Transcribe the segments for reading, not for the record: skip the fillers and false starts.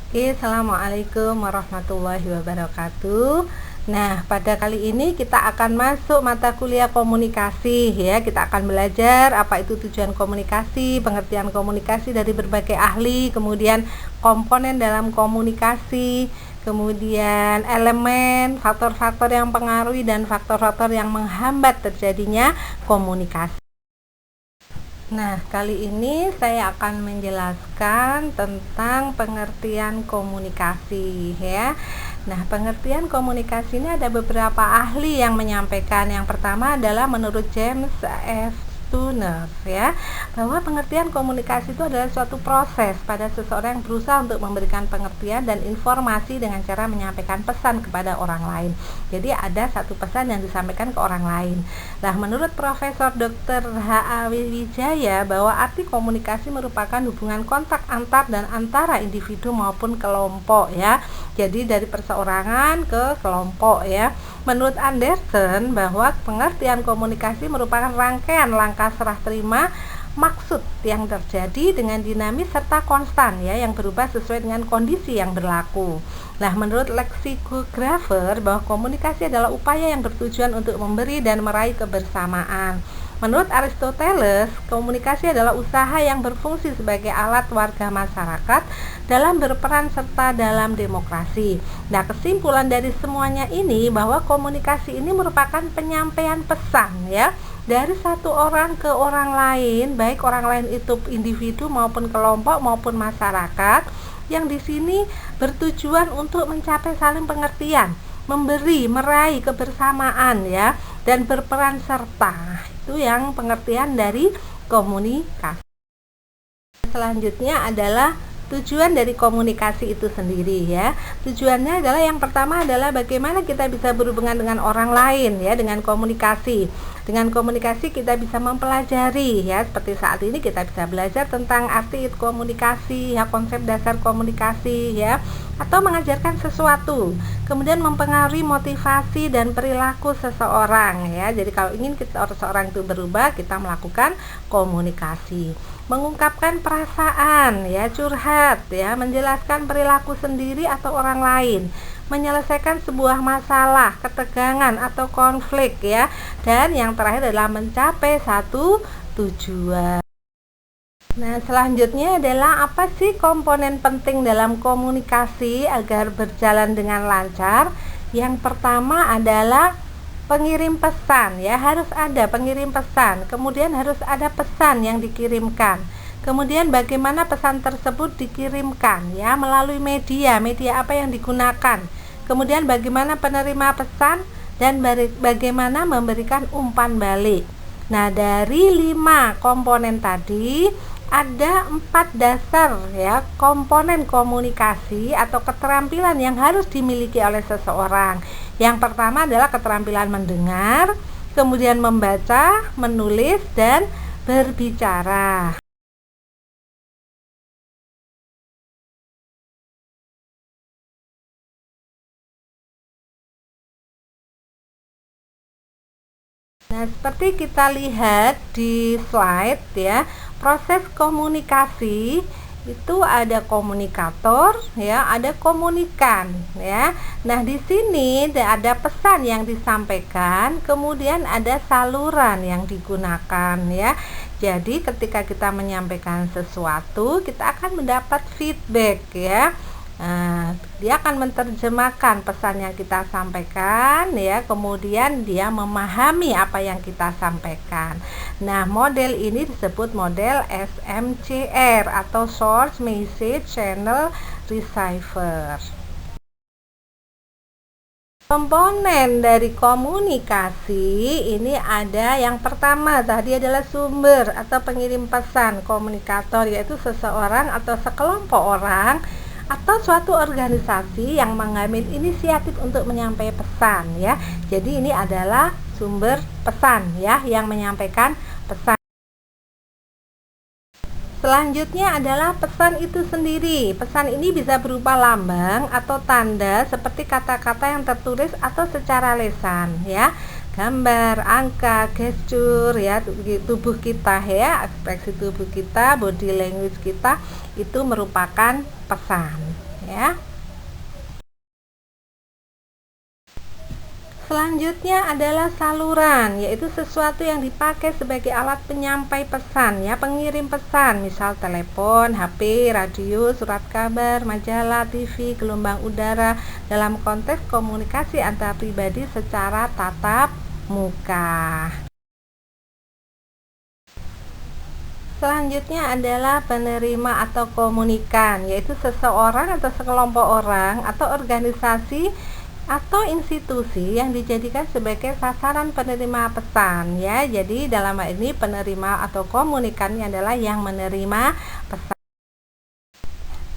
Oke, assalamualaikum warahmatullahi wabarakatuh. Nah, pada kali ini kita akan masuk mata kuliah komunikasi ya. Kita akan belajar apa itu tujuan komunikasi, pengertian komunikasi dari berbagai ahli, kemudian komponen dalam komunikasi, kemudian elemen, faktor-faktor yang mempengaruhi dan faktor-faktor yang menghambat terjadinya komunikasi. Nah, kali ini saya akan menjelaskan tentang pengertian komunikasi ya. Nah, pengertian komunikasi ini ada beberapa ahli yang menyampaikan. Yang pertama adalah menurut James F. Stoners ya, bahwa pengertian komunikasi itu adalah suatu proses pada seseorang yang berusaha untuk memberikan pengertian dan informasi dengan cara menyampaikan pesan kepada orang lain. Jadi ada satu pesan yang disampaikan ke orang lain. Nah, menurut Profesor Dr. H.A. Wijaya bahwa arti komunikasi merupakan hubungan kontak antar dan antara individu maupun kelompok ya. Jadi dari perseorangan ke kelompok ya. Menurut Anderson bahwa pengertian komunikasi merupakan rangkaian langkah serah terima maksud yang terjadi dengan dinamis serta konstan ya, yang berubah sesuai dengan kondisi yang berlaku. Nah, menurut leksikografer bahwa komunikasi adalah upaya yang bertujuan untuk memberi dan meraih kebersamaan. Menurut Aristoteles, komunikasi adalah usaha yang berfungsi sebagai alat warga masyarakat dalam berperan serta dalam demokrasi. Nah, kesimpulan dari semuanya ini bahwa komunikasi ini merupakan penyampaian pesan ya, dari satu orang ke orang lain, baik orang lain itu individu maupun kelompok maupun masyarakat, yang di sini bertujuan untuk mencapai saling pengertian, memberi, meraih kebersamaan ya, dan berperan serta. Itu yang pengertian dari komunikasi. Selanjutnya adalah tujuan dari komunikasi itu sendiri ya. Tujuannya adalah yang pertama adalah bagaimana kita bisa berhubungan dengan orang lain ya, dengan komunikasi. Dengan komunikasi kita bisa mempelajari ya, seperti saat ini kita bisa belajar tentang arti komunikasi ya, konsep dasar komunikasi ya, atau mengajarkan sesuatu. Kemudian mempengaruhi motivasi dan perilaku seseorang ya. Jadi kalau ingin seseorang itu berubah, kita melakukan komunikasi. Mengungkapkan perasaan ya, curhat ya, menjelaskan perilaku sendiri atau orang lain, menyelesaikan sebuah masalah, ketegangan atau konflik ya, dan yang terakhir adalah mencapai satu tujuan. Nah, selanjutnya adalah apa sih komponen penting dalam komunikasi agar berjalan dengan lancar? Yang pertama adalah pengirim pesan ya, harus ada pengirim pesan. Kemudian harus ada pesan yang dikirimkan. Kemudian bagaimana pesan tersebut dikirimkan ya, melalui media apa yang digunakan. Kemudian bagaimana penerima pesan dan bagaimana memberikan umpan balik. Nah, dari 5 komponen tadi ada 4 dasar ya, komponen komunikasi atau keterampilan yang harus dimiliki oleh seseorang. Yang pertama adalah keterampilan mendengar, kemudian membaca, menulis, dan berbicara. Nah, seperti kita lihat di slide ya, proses komunikasi itu ada komunikator ya, ada komunikan ya. Nah, di sini ada pesan yang disampaikan, kemudian ada saluran yang digunakan ya. Jadi ketika kita menyampaikan sesuatu, kita akan mendapat feedback ya. Nah, dia akan menerjemahkan pesan yang kita sampaikan ya, kemudian dia memahami apa yang kita sampaikan. Nah, model ini disebut model SMCR atau Source Message Channel Receiver. Komponen dari komunikasi ini ada yang pertama tadi adalah sumber atau pengirim pesan, komunikator, yaitu seseorang atau sekelompok orang atau suatu organisasi yang mengambil inisiatif untuk menyampaikan pesan ya. Jadi ini adalah sumber pesan ya, yang menyampaikan pesan. Selanjutnya adalah pesan itu sendiri. Pesan ini bisa berupa lambang atau tanda seperti kata-kata yang tertulis atau secara lisan ya. Gambar, angka, gestur ya, tubuh kita ya, ekspresi tubuh kita, body language kita itu merupakan pesan ya. Selanjutnya adalah saluran, yaitu sesuatu yang dipakai sebagai alat penyampai pesan ya, pengirim pesan, misal telepon, HP, radio, surat kabar, majalah, TV, gelombang udara dalam konteks komunikasi antar pribadi secara tatap muka. Selanjutnya adalah penerima atau komunikan, yaitu seseorang atau sekelompok orang atau organisasi atau institusi yang dijadikan sebagai sasaran penerima pesan ya. Jadi dalam hal ini penerima atau komunikannya adalah yang menerima pesan.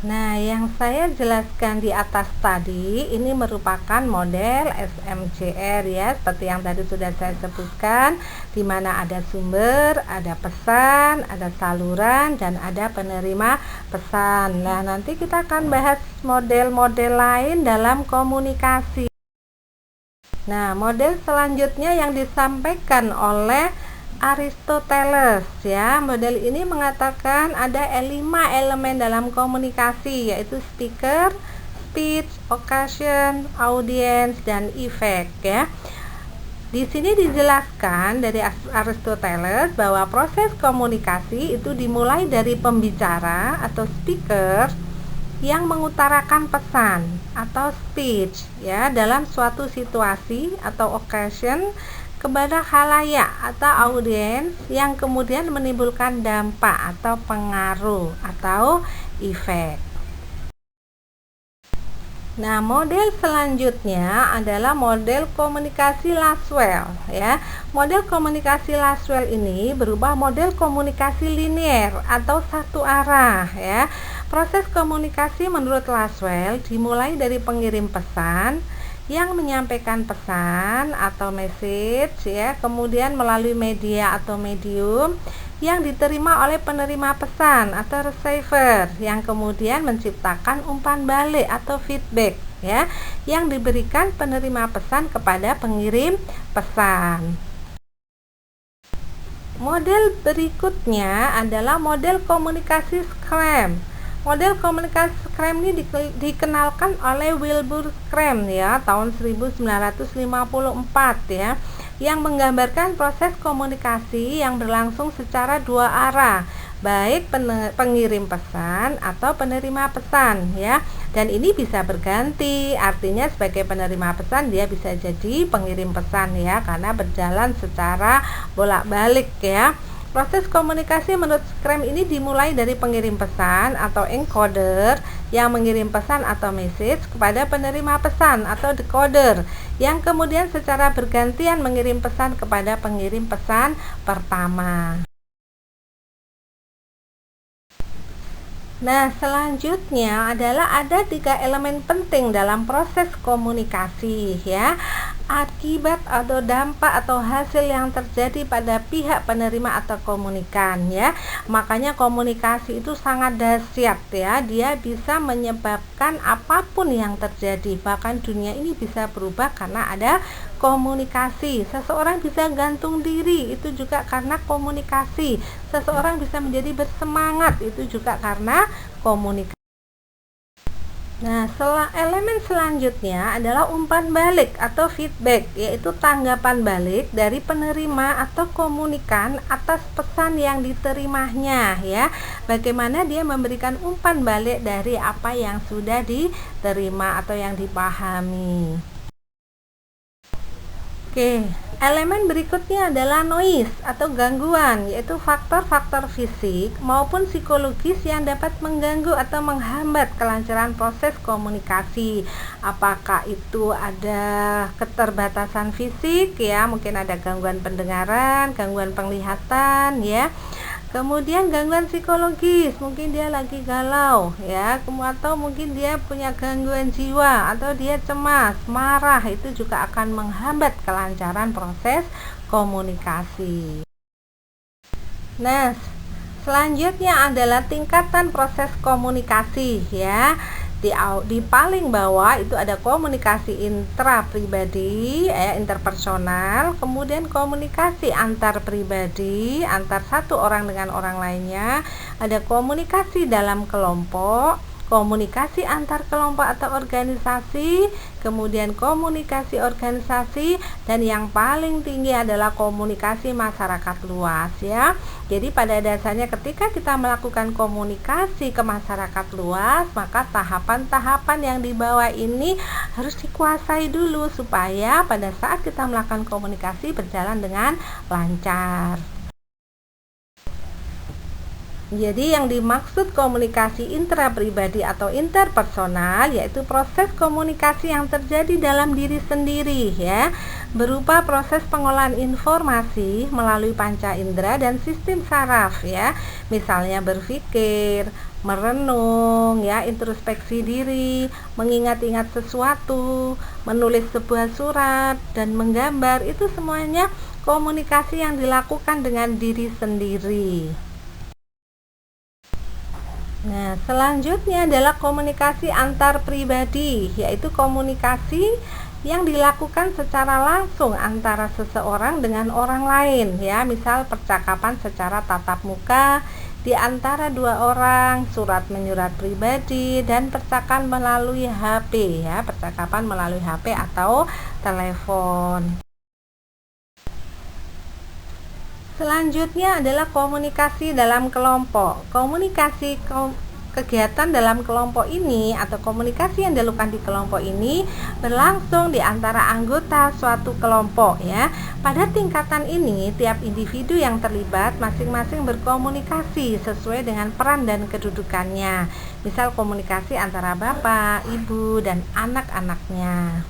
Nah, yang saya jelaskan di atas tadi ini merupakan model SMJR ya, seperti yang tadi sudah saya sebutkan, di mana ada sumber, ada pesan, ada saluran, dan ada penerima pesan. Nah, nanti kita akan bahas model-model lain dalam komunikasi. Nah, model selanjutnya yang disampaikan oleh Aristoteles ya. Model ini mengatakan ada 5 elemen dalam komunikasi, yaitu speaker, speech, occasion, audience, dan effect ya. Di sini dijelaskan dari Aristoteles bahwa proses komunikasi itu dimulai dari pembicara atau speaker yang mengutarakan pesan atau speech ya dalam suatu situasi atau occasion kepada khalayak atau audiens yang kemudian menimbulkan dampak atau pengaruh atau efek. Nah, model selanjutnya adalah model komunikasi Laswell ya. Model komunikasi Laswell ini berubah model komunikasi linier atau satu arah ya. Proses komunikasi menurut Laswell dimulai dari pengirim pesan yang menyampaikan pesan atau message ya, kemudian melalui media atau medium yang diterima oleh penerima pesan atau receiver yang kemudian menciptakan umpan balik atau feedback ya yang diberikan penerima pesan kepada pengirim pesan. Model berikutnya adalah model komunikasi Scrum. Model komunikasi Scrum ini dikenalkan oleh Wilbur Scrum ya tahun 1954 ya, yang menggambarkan proses komunikasi yang berlangsung secara dua arah, baik pengirim pesan atau penerima pesan ya. Dan ini bisa berganti, artinya sebagai penerima pesan dia bisa jadi pengirim pesan ya, karena berjalan secara bolak-balik ya. Proses komunikasi menurut Scrum ini dimulai dari pengirim pesan atau encoder yang mengirim pesan atau message kepada penerima pesan atau decoder yang kemudian secara bergantian mengirim pesan kepada pengirim pesan pertama. Nah, selanjutnya adalah ada 3 elemen penting dalam proses komunikasi ya. Akibat atau dampak atau hasil yang terjadi pada pihak penerima atau komunikan ya. Makanya komunikasi itu sangat dahsyat ya. Dia bisa menyebabkan apapun yang terjadi. Bahkan dunia ini bisa berubah karena ada komunikasi. Seseorang bisa gantung diri, itu juga karena komunikasi. Seseorang bisa menjadi bersemangat, itu juga karena komunikasi. Nah, elemen selanjutnya adalah umpan balik atau feedback, yaitu tanggapan balik dari penerima atau komunikan atas pesan yang diterimanya ya. Bagaimana dia memberikan umpan balik dari apa yang sudah diterima atau yang dipahami. Oke, elemen berikutnya adalah noise atau gangguan, yaitu faktor-faktor fisik maupun psikologis yang dapat mengganggu atau menghambat kelancaran proses komunikasi. Apakah itu ada keterbatasan fisik ya, mungkin ada gangguan pendengaran, gangguan penglihatan ya. Kemudian gangguan psikologis, mungkin dia lagi galau ya, atau mungkin dia punya gangguan jiwa atau dia cemas, marah, itu juga akan menghambat kelancaran proses komunikasi. Nah, selanjutnya adalah tingkatan proses komunikasi ya. Di paling bawah itu ada komunikasi intrapribadi interpersonal, kemudian komunikasi antar pribadi antar satu orang dengan orang lainnya, ada komunikasi dalam kelompok, komunikasi antar kelompok atau organisasi, kemudian komunikasi organisasi, dan yang paling tinggi adalah komunikasi masyarakat luas ya. Jadi pada dasarnya ketika kita melakukan komunikasi ke masyarakat luas, maka tahapan-tahapan yang di bawah ini harus dikuasai dulu supaya pada saat kita melakukan komunikasi berjalan dengan lancar. Jadi yang dimaksud komunikasi intrapribadi atau interpersonal yaitu proses komunikasi yang terjadi dalam diri sendiri ya, berupa proses pengolahan informasi melalui panca indera dan sistem saraf ya. Misalnya berpikir, merenung ya, introspeksi diri, mengingat-ingat sesuatu, menulis sebuah surat dan menggambar, itu semuanya komunikasi yang dilakukan dengan diri sendiri. Nah, selanjutnya adalah komunikasi antar pribadi, yaitu komunikasi yang dilakukan secara langsung antara seseorang dengan orang lain ya, misal percakapan secara tatap muka di antara dua orang, surat menyurat pribadi, dan percakapan melalui HP ya, percakapan melalui HP atau telepon. Selanjutnya adalah komunikasi dalam kelompok. Kegiatan dalam kelompok ini atau komunikasi yang dilakukan di kelompok ini berlangsung di antara anggota suatu kelompok ya. Pada tingkatan ini, tiap individu yang terlibat masing-masing berkomunikasi sesuai dengan peran dan kedudukannya. Misal komunikasi antara bapak, ibu, dan anak-anaknya.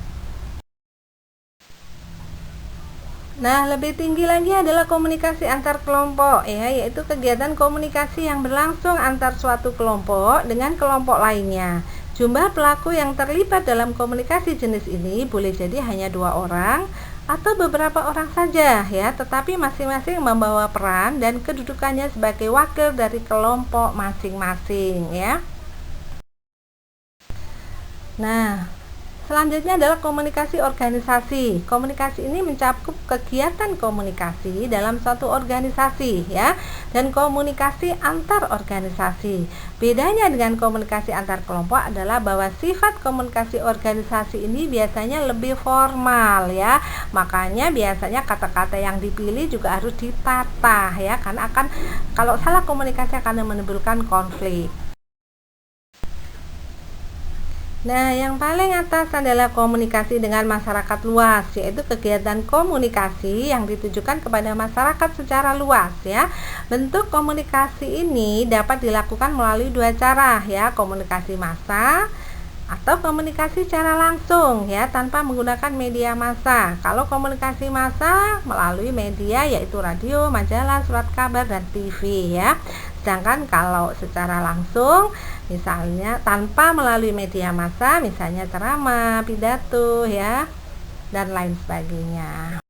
Nah, lebih tinggi lagi adalah komunikasi antar kelompok ya, yaitu kegiatan komunikasi yang berlangsung antar suatu kelompok dengan kelompok lainnya. Jumlah pelaku yang terlibat dalam komunikasi jenis ini boleh jadi hanya 2 orang atau beberapa orang saja ya, tetapi masing-masing membawa peran dan kedudukannya sebagai wakil dari kelompok masing-masing ya. Nah, selanjutnya adalah komunikasi organisasi. Komunikasi ini mencakup kegiatan komunikasi dalam suatu organisasi ya, dan komunikasi antar organisasi. Bedanya dengan komunikasi antar kelompok adalah bahwa sifat komunikasi organisasi ini biasanya lebih formal ya. Makanya biasanya kata-kata yang dipilih juga harus ditata ya, karena kalau salah komunikasi akan menimbulkan konflik. Nah, yang paling atas adalah komunikasi dengan masyarakat luas, yaitu kegiatan komunikasi yang ditujukan kepada masyarakat secara luas ya. Bentuk komunikasi ini dapat dilakukan melalui 2 cara ya, komunikasi massa atau komunikasi secara langsung ya, tanpa menggunakan media massa. Kalau komunikasi massa melalui media yaitu radio, majalah, surat kabar, dan TV ya. Sedangkan kalau secara langsung, misalnya tanpa melalui media massa, misalnya ceramah, pidato ya, dan lain sebagainya.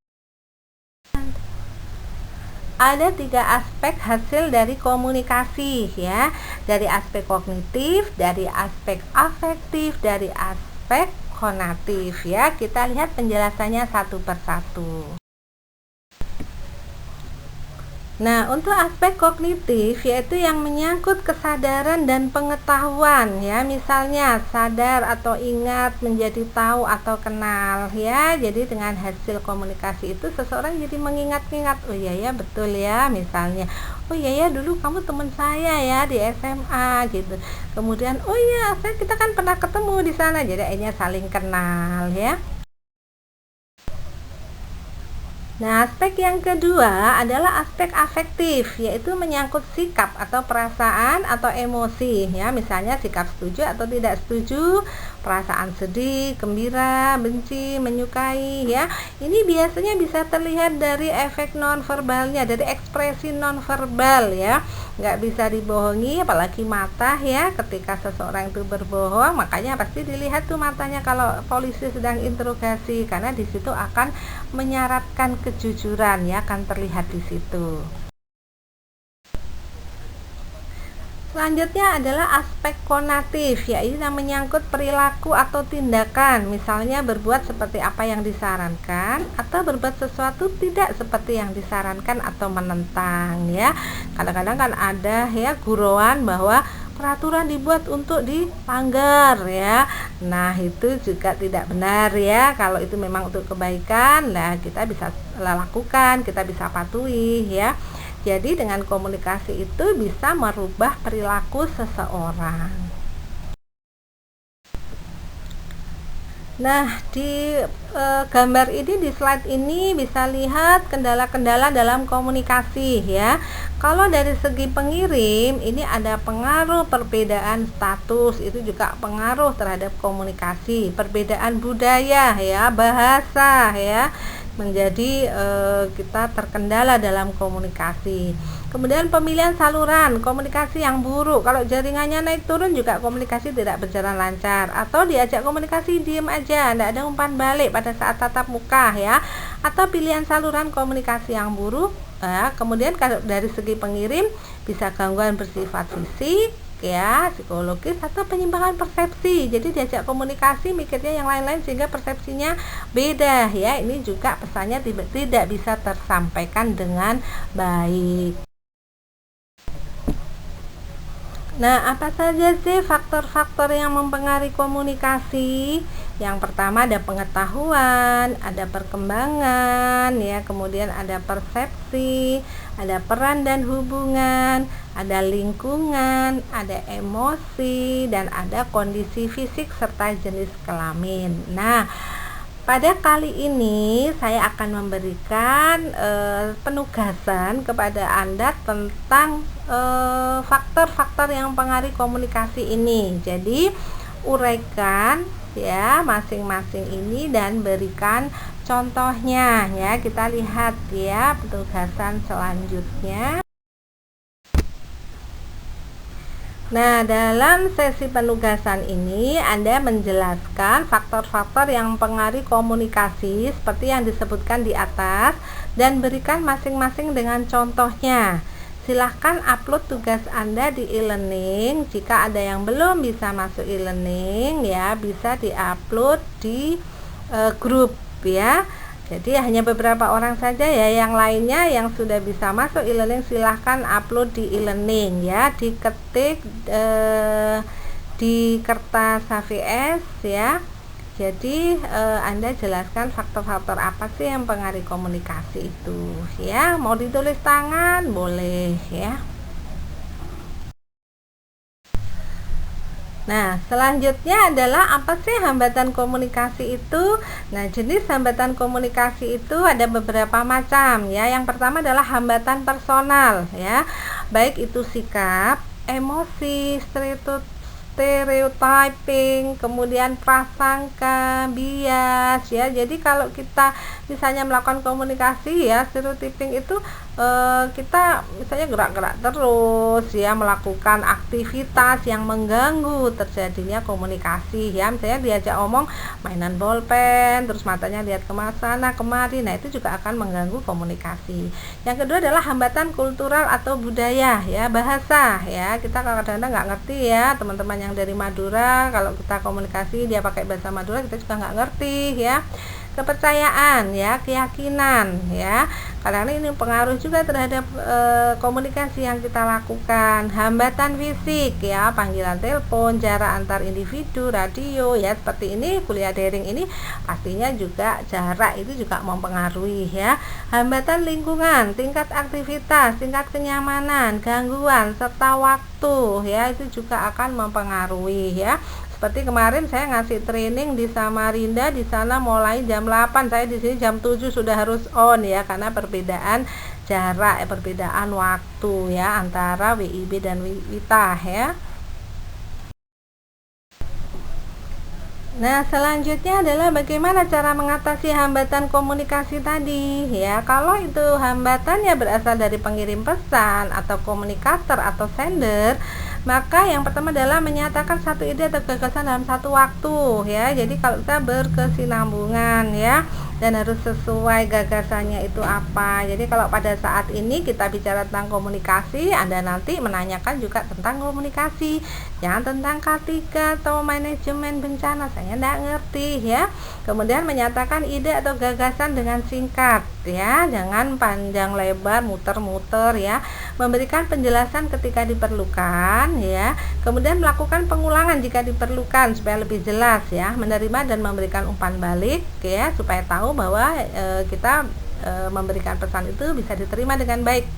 Ada 3 aspek hasil dari komunikasi ya, dari aspek kognitif, dari aspek afektif, dari aspek konatif ya. Kita lihat penjelasannya satu persatu. Nah, untuk aspek kognitif yaitu yang menyangkut kesadaran dan pengetahuan ya, misalnya sadar atau ingat, menjadi tahu atau kenal ya. Jadi dengan hasil komunikasi itu seseorang jadi mengingat-ingat, oh iya ya betul ya, misalnya oh iya ya dulu kamu teman saya ya di SMA gitu. Kemudian oh iya kita kan pernah ketemu di sana, jadi akhirnya saling kenal ya. Nah, aspek yang kedua adalah aspek afektif, yaitu menyangkut sikap atau perasaan atau emosi ya, misalnya sikap setuju atau tidak setuju, perasaan sedih, gembira, benci, menyukai ya. Ini biasanya bisa terlihat dari efek nonverbalnya, dari ekspresi nonverbal ya. Nggak bisa dibohongi, apalagi mata ya. Ketika seseorang itu berbohong, makanya pasti dilihat tuh matanya kalau polisi sedang interogasi, karena di situ akan menyaratkan kejujuran ya, akan terlihat di situ. Selanjutnya adalah aspek konatif, yaitu yang menyangkut perilaku atau tindakan, misalnya berbuat seperti apa yang disarankan atau berbuat sesuatu tidak seperti yang disarankan atau menentang ya. Kadang-kadang kan ada ya gurauan bahwa peraturan dibuat untuk dilanggar ya. Nah, itu juga tidak benar ya. Kalau itu memang untuk kebaikan, nah kita bisa lakukan, kita bisa patuhi ya. Jadi dengan komunikasi itu bisa merubah perilaku seseorang. Nah, di gambar ini, di slide ini bisa lihat kendala-kendala dalam komunikasi ya. Kalau dari segi pengirim, ini ada pengaruh perbedaan status, itu juga pengaruh terhadap komunikasi, perbedaan budaya ya, bahasa ya, menjadi kita terkendala dalam komunikasi. Kemudian pemilihan saluran komunikasi yang buruk, kalau jaringannya naik turun juga komunikasi tidak berjalan lancar, atau diajak komunikasi diem aja, tidak ada umpan balik pada saat tatap muka ya, atau pilihan saluran komunikasi yang buruk ya. Kemudian kalau dari segi pengirim bisa gangguan bersifat fisik ya, psikologis, atau penyimpangan persepsi. Jadi diajak komunikasi mikirnya yang lain-lain sehingga persepsinya beda ya. Ini juga pesannya tidak bisa tersampaikan dengan baik. Nah, apa saja sih faktor-faktor yang mempengaruhi komunikasi? Yang pertama ada pengetahuan, ada perkembangan ya, kemudian ada persepsi, ada peran dan hubungan, ada lingkungan, ada emosi, dan ada kondisi fisik serta jenis kelamin. Nah, pada kali ini saya akan memberikan penugasan kepada Anda tentang faktor-faktor yang mempengaruhi komunikasi ini. Jadi uraikan ya masing-masing ini dan berikan contohnya ya. Kita lihat ya penugasan selanjutnya. Nah, dalam sesi penugasan ini Anda menjelaskan faktor-faktor yang mempengaruhi komunikasi seperti yang disebutkan di atas dan berikan masing-masing dengan contohnya. Silahkan upload tugas Anda di e-learning. Jika ada yang belum bisa masuk e-learning ya, bisa di-upload di grup ya. Jadi hanya beberapa orang saja ya, yang lainnya yang sudah bisa masuk e-learning silahkan upload di e-learning ya, diketik di kertas HVS ya. Jadi Anda jelaskan faktor-faktor apa sih yang mempengaruhi komunikasi itu ya. Mau ditulis tangan boleh ya. Nah, selanjutnya adalah apa sih hambatan komunikasi itu? Nah, jenis hambatan komunikasi itu ada beberapa macam ya. Yang pertama adalah hambatan personal ya. Baik itu sikap, emosi, stereotyping, kemudian prasangka, bias ya. Jadi kalau kita misalnya melakukan komunikasi ya, stereotyping itu kita misalnya gerak-gerak terus ya, melakukan aktivitas yang mengganggu terjadinya komunikasi ya. Misalnya diajak omong mainan bolpen terus matanya lihat sana kemari, nah itu juga akan mengganggu komunikasi. Yang kedua adalah hambatan kultural atau budaya ya, bahasa ya. Kita kadang-kadang nggak ngerti ya, teman-teman yang dari Madura kalau kita komunikasi dia pakai bahasa Madura kita juga nggak ngerti ya. Kepercayaan ya, keyakinan ya, karena ini pengaruh juga terhadap komunikasi yang kita lakukan. Hambatan fisik ya, panggilan telepon, jarak antar individu, radio ya, seperti ini kuliah daring ini pastinya juga jarak itu juga mempengaruhi ya. Hambatan lingkungan, tingkat aktivitas, tingkat kenyamanan, gangguan serta waktu ya, itu juga akan mempengaruhi ya. Seperti kemarin saya ngasih training di Samarinda, di sana mulai jam 8, saya di sini jam 7 sudah harus on ya, karena perbedaan jarak, perbedaan waktu ya antara WIB dan WITA ya. Nah, selanjutnya adalah bagaimana cara mengatasi hambatan komunikasi tadi ya. Kalau itu hambatannya berasal dari pengirim pesan atau komunikator atau sender, maka yang pertama adalah menyatakan satu ide atau gagasan dalam satu waktu ya. Jadi kalau kita berkesinambungan ya, dan harus sesuai gagasannya itu apa. Jadi kalau pada saat ini kita bicara tentang komunikasi, Anda nanti menanyakan juga tentang komunikasi, jangan tentang K3 atau manajemen bencana, saya tidak ngerti ya. Kemudian menyatakan ide atau gagasan dengan singkat ya, jangan panjang lebar muter-muter ya. Memberikan penjelasan ketika diperlukan ya. Kemudian melakukan pengulangan jika diperlukan supaya lebih jelas ya. Menerima dan memberikan umpan balik ya, supaya tahu bahwa kita memberikan pesan itu bisa diterima dengan baik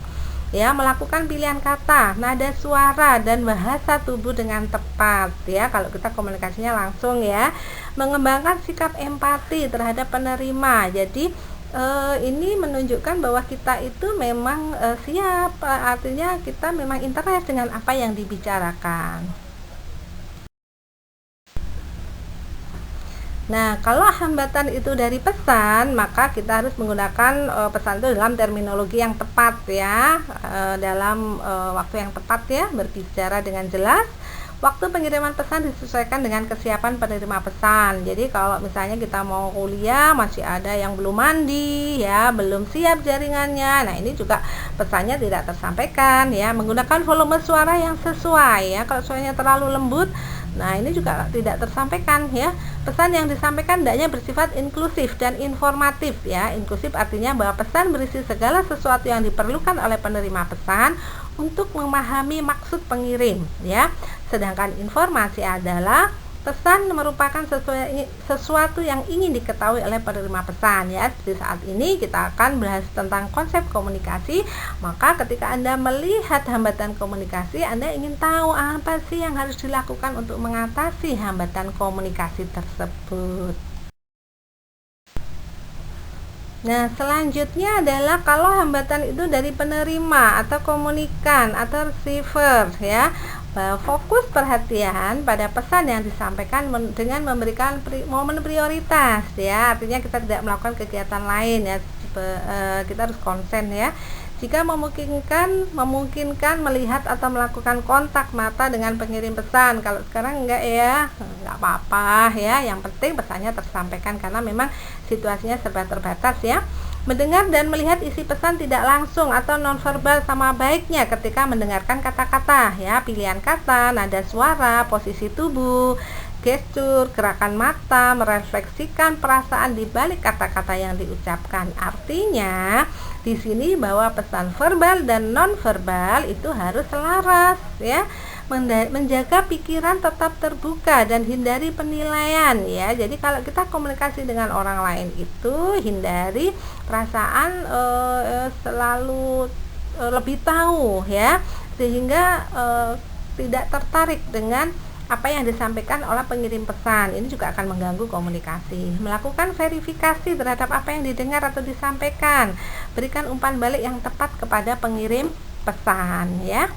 ya. Melakukan pilihan kata, nada suara dan bahasa tubuh dengan tepat ya, kalau kita komunikasinya langsung ya. Mengembangkan sikap empati terhadap penerima. Jadi ini menunjukkan bahwa kita itu memang siap, artinya kita memang interest dengan apa yang dibicarakan. Nah, kalau hambatan itu dari pesan, maka kita harus menggunakan pesan itu dalam terminologi yang tepat ya, dalam waktu yang tepat ya, berbicara dengan jelas. Waktu pengiriman pesan disesuaikan dengan kesiapan penerima pesan. Jadi kalau misalnya kita mau kuliah masih ada yang belum mandi ya, belum siap jaringannya. Nah, ini juga pesannya tidak tersampaikan ya. Menggunakan volume suara yang sesuai ya. Kalau suaranya terlalu lembut, nah ini juga tidak tersampaikan ya. Pesan yang disampaikan hendaknya bersifat inklusif dan informatif ya. Inklusif artinya bahwa pesan berisi segala sesuatu yang diperlukan oleh penerima pesan untuk memahami maksud pengirim ya. Sedangkan informasi adalah pesan merupakan sesuatu yang ingin diketahui oleh penerima pesan ya. Di saat ini kita akan bahas tentang konsep komunikasi. Maka ketika Anda melihat hambatan komunikasi, Anda ingin tahu apa sih yang harus dilakukan untuk mengatasi hambatan komunikasi tersebut. Nah, selanjutnya adalah kalau hambatan itu dari penerima atau komunikan atau receiver ya. Fokus perhatian pada pesan yang disampaikan dengan memberikan momen prioritas ya. Artinya kita tidak melakukan kegiatan lain ya. Kita harus konsen ya. Jika memungkinkan melihat atau melakukan kontak mata dengan pengirim pesan. Kalau sekarang enggak ya, enggak apa-apa ya. Yang penting pesannya tersampaikan karena memang situasinya serba terbatas ya. Mendengar dan melihat isi pesan tidak langsung atau nonverbal sama baiknya ketika mendengarkan kata-kata ya. Pilihan kata, nada suara, posisi tubuh, gestur, gerakan mata, merefleksikan perasaan di balik kata-kata yang diucapkan. Artinya di sini bahwa pesan verbal dan nonverbal itu harus selaras ya. Menjaga pikiran tetap terbuka dan hindari penilaian ya. Jadi kalau kita komunikasi dengan orang lain itu hindari perasaan selalu lebih tahu ya, sehingga tidak tertarik dengan apa yang disampaikan oleh pengirim pesan. Ini juga akan mengganggu komunikasi. Melakukan verifikasi terhadap apa yang didengar atau disampaikan. Berikan umpan balik yang tepat kepada pengirim pesan ya.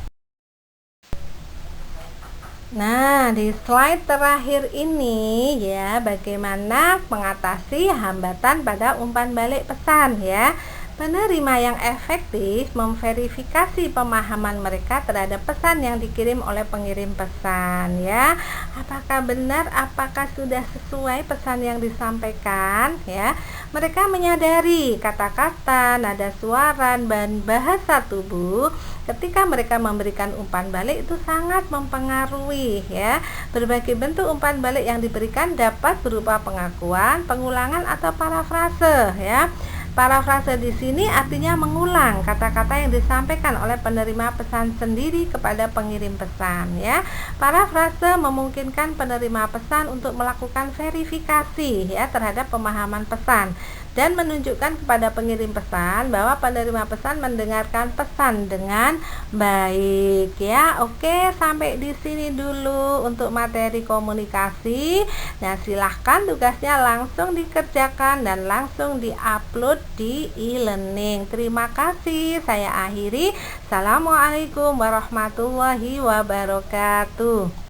Nah, di slide terakhir ini ya, bagaimana mengatasi hambatan pada umpan balik pesan ya. Penerima yang efektif memverifikasi pemahaman mereka terhadap pesan yang dikirim oleh pengirim pesan ya. Apakah benar, apakah sudah sesuai pesan yang disampaikan ya. Mereka menyadari kata-kata, nada suara, dan bahasa tubuh ketika mereka memberikan umpan balik itu sangat mempengaruhi ya. Berbagai bentuk umpan balik yang diberikan dapat berupa pengakuan, pengulangan atau parafrase ya. Parafrase di sini artinya mengulang kata-kata yang disampaikan oleh penerima pesan sendiri kepada pengirim pesan ya. Parafrase memungkinkan penerima pesan untuk melakukan verifikasi ya terhadap pemahaman pesan dan menunjukkan kepada pengirim pesan bahwa penerima pesan mendengarkan pesan dengan baik ya. Oke, sampai di sini dulu untuk materi komunikasi. Nah, silahkan tugasnya langsung dikerjakan dan langsung diupload di e-learning. Terima kasih. Saya akhiri. Assalamualaikum warahmatullahi wabarakatuh.